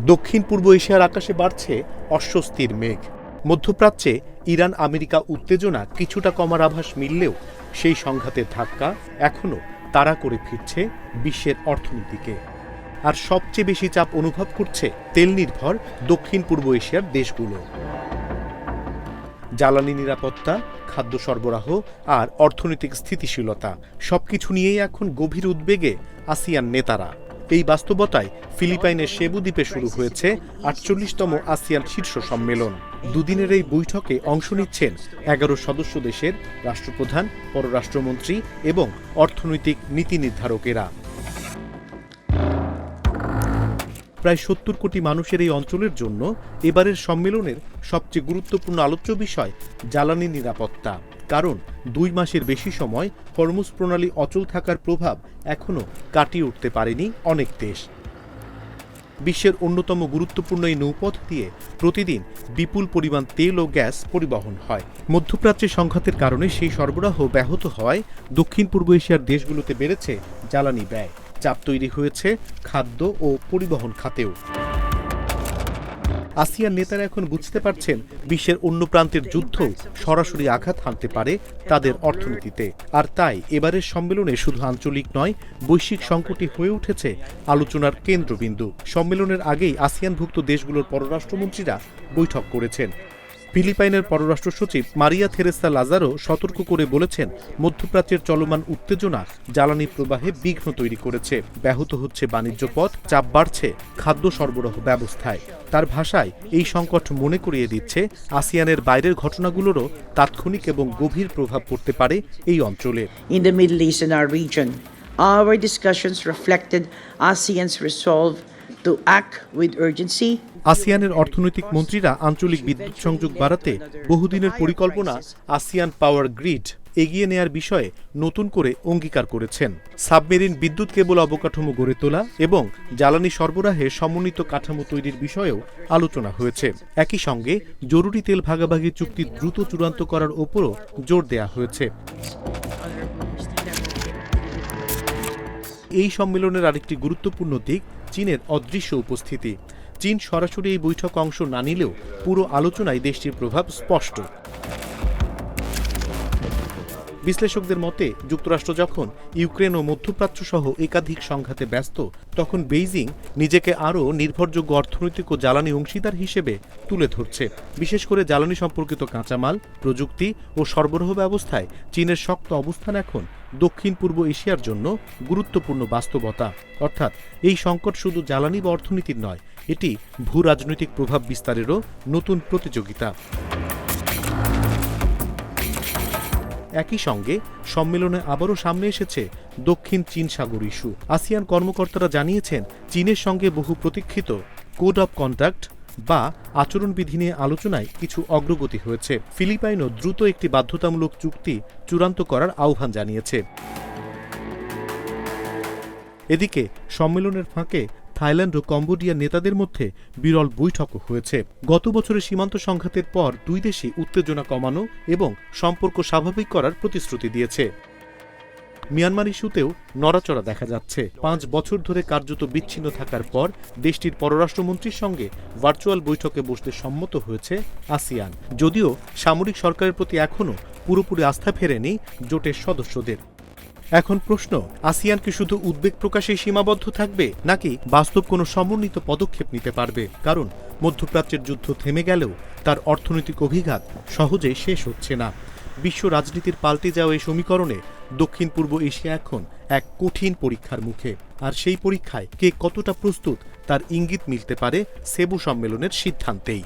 দক্ষিণ পূর্ব এশিয়ার আকাশে বাড়ছে অস্বস্তির মেঘ। মধ্যপ্রাচ্যে ইরান আমেরিকা উত্তেজনা কিছুটা কমার আভাস মিললেও সেই সংঘাতের ধাক্কা এখনও তাড়া করে ফিরছে বিশ্বের অর্থনীতিকে। আর সবচেয়ে বেশি চাপ অনুভব করছে তেল নির্ভর দক্ষিণ পূর্ব এশিয়ার দেশগুলো। জ্বালানি নিরাপত্তা, খাদ্য সরবরাহ আর অর্থনৈতিক স্থিতিশীলতা সবকিছু নিয়েই এখন গভীর উদ্বেগে আসিয়ান নেতারা। এই বাস্তবতায় ফিলিপাইনের সেবু দ্বীপে শুরু হয়েছে ৪৮তম আসিয়ান শীর্ষ সম্মেলন। দুদিনের এই বৈঠকে অংশ নিচ্ছেন ১১ সদস্য দেশের রাষ্ট্রপ্রধান, পররাষ্ট্রমন্ত্রী এবং অর্থনৈতিক নীতি নির্ধারকেরা। প্রায় ৭০ কোটি মানুষের এই অঞ্চলের জন্য এবারের সম্মেলনের সবচেয়ে গুরুত্বপূর্ণ আলোচ্য বিষয় জ্বালানি নিরাপত্তা। কারণ ২ মাসের বেশি সময় হরমুজ প্রণালী অচল থাকার প্রভাব এখনও কাটিয়ে উঠতে পারেনি অনেক দেশ। বিশ্বের অন্যতম গুরুত্বপূর্ণ এই নৌপথ দিয়ে প্রতিদিন বিপুল পরিমাণ তেল ও গ্যাস পরিবহন হয়। মধ্যপ্রাচ্যে সংঘাতের কারণে সেই সরবরাহ ব্যাহত হওয়ায় দক্ষিণ পূর্ব এশিয়ার দেশগুলোতে বেড়েছে জ্বালানি ব্যয়। চাপ তৈরি হয়েছে খাদ্য ও পরিবহন খাতেও। আসিয়ান নেতারা এখন বুঝতে পারছেন বিশ্বের অন্য প্রান্তের যুদ্ধ সরাসরি আঘাত হানতে পারে তাদের অর্থনীতিতে। আর তাই এবারের সম্মেলনে শুধু আঞ্চলিক নয়, বৈশ্বিক সংকটই হয়ে উঠেছে আলোচনার কেন্দ্রবিন্দু। সম্মেলনের আগেই আসিয়ানভুক্ত দেশগুলোর পররাষ্ট্রমন্ত্রীরা বৈঠক করেছেন। ফিলিপাইনের পররাষ্ট্র সচিব মারিয়া থেরেসা লাজারো সতর্ক করে বলেছেন, মধ্যপ্রাচ্যের চলমান উত্তেজনা জ্বালানি প্রবাহে বিঘ্ন তৈরি করেছে, ব্যাহত হচ্ছে বাণিজ্য পথ, চাপ বাড়ছে খাদ্য সরবরাহ ব্যবস্থায়। তার ভাষায় এই সংকট মনে করিয়ে দিচ্ছে আসিয়ানের বাইরের ঘটনাগুলোরও তাৎক্ষণিক এবং গভীর প্রভাব পড়তে পারে এই অঞ্চলে। In the Middle East and our region, our discussions reflected ASEAN's resolve to act with urgency. আসিয়ানের অর্থনৈতিক মন্ত্রীরা আঞ্চলিক বিদ্যুৎ সংযোগ বাড়াতে বহুদিনের পরিকল্পনা আসিয়ান পাওয়ার গ্রিড এগিয়ে নেয়ার বিষয়ে নতুন করে অঙ্গীকার করেছেন। সাবমেরিন বিদ্যুৎ কেবল অবকাঠামো গড়ে তোলা এবং জ্বালানি সরবরাহে সমন্বিত কাঠামো তৈরির বিষয়েও আলোচনা হয়েছে। একই সঙ্গে জরুরি তেল ভাগাভাগি চুক্তি দ্রুত চূড়ান্ত করার ওপরও জোর দেয়া হয়েছে। এই সম্মেলনের আরেকটি গুরুত্বপূর্ণ দিক চীনের অদৃশ্য উপস্থিতি। চীন সরাসরি এই বৈঠকে অংশ না নিলেও পুরো আলোচনায় দেশটির প্রভাব স্পষ্ট। বিশ্লেষকদের মতে, যুক্তরাষ্ট্র যখন ইউক্রেন ও মধ্যপ্রাচ্য সহ একাধিক সংঘাতে ব্যস্ত, তখন বেইজিং নিজেকে আরও নির্ভরযোগ্য অর্থনৈতিক ও জ্বালানি অংশীদার হিসেবে তুলে ধরছে। বিশেষ করে জ্বালানি সম্পর্কিত কাঁচামাল, প্রযুক্তি ও সরবরাহ ব্যবস্থায় চীনের শক্ত অবস্থান এখন দক্ষিণ পূর্ব এশিয়ার জন্য গুরুত্বপূর্ণ বাস্তবতা। অর্থাৎ এই সংকট শুধু জ্বালানি বা অর্থনীতির নয়, এটি ভূ রাজনৈতিক প্রভাব বিস্তারেরও নতুন প্রতিযোগিতা। একই সঙ্গে সম্মেলনে আবারও সামনে এসেছে দক্ষিণ চীন সাগর ইস্যু। আসিয়ান কর্মকর্তারা জানিয়েছেন, চীনের সঙ্গে বহু প্রতীক্ষিত কোড অব কন্ডাক্ট বা আচরণবিধি নিয়ে আলোচনায় কিছু অগ্রগতি হয়েছে। ফিলিপাইনও দ্রুত একটি বাধ্যতামূলক চুক্তি চূড়ান্ত করার আহ্বান জানিয়েছে। এদিকে সম্মেলনের ফাঁকে থাইল্যান্ড ও কম্বোডিয়ার নেতাদের মধ্যে বিরল বৈঠকও হয়েছে। গত বছরের সীমান্ত সংঘাতের পর দুই দেশই উত্তেজনা কমানো এবং সম্পর্ক স্বাভাবিক করার প্রতিশ্রুতি দিয়েছে। মিয়ানমার ইস্যুতেও নড়াচড়া দেখা যাচ্ছে। ৫ বছর ধরে কার্যত বিচ্ছিন্ন থাকার পর দেশটির পররাষ্ট্রমন্ত্রীর সঙ্গে ভার্চুয়াল বৈঠকে বসতে সম্মত হয়েছে আসিয়ান। যদিও সামরিক সরকারের প্রতি এখনও পুরোপুরি আস্থা ফেরেনি জোটের সদস্যদের। এখন প্রশ্ন, আসিয়ান কি শুধু উদ্বেগ প্রকাশেই সীমাবদ্ধ থাকবে, নাকি বাস্তব কোনো সমন্বিত পদক্ষেপ নিতে পারবে? কারণ মধ্যপ্রাচ্যের যুদ্ধ থেমে গেলেও তার অর্থনৈতিক অভিঘাত সহজেই শেষ হচ্ছে না। বিশ্ব রাজনীতির পাল্টে যাওয়া এই সমীকরণে দক্ষিণ পূর্ব এশিয়া এখন এক কঠিন পরীক্ষার মুখে। আর সেই পরীক্ষায় কে কতটা প্রস্তুত তার ইঙ্গিত মিলতে পারে সেবু সম্মেলনের সিদ্ধান্তেই।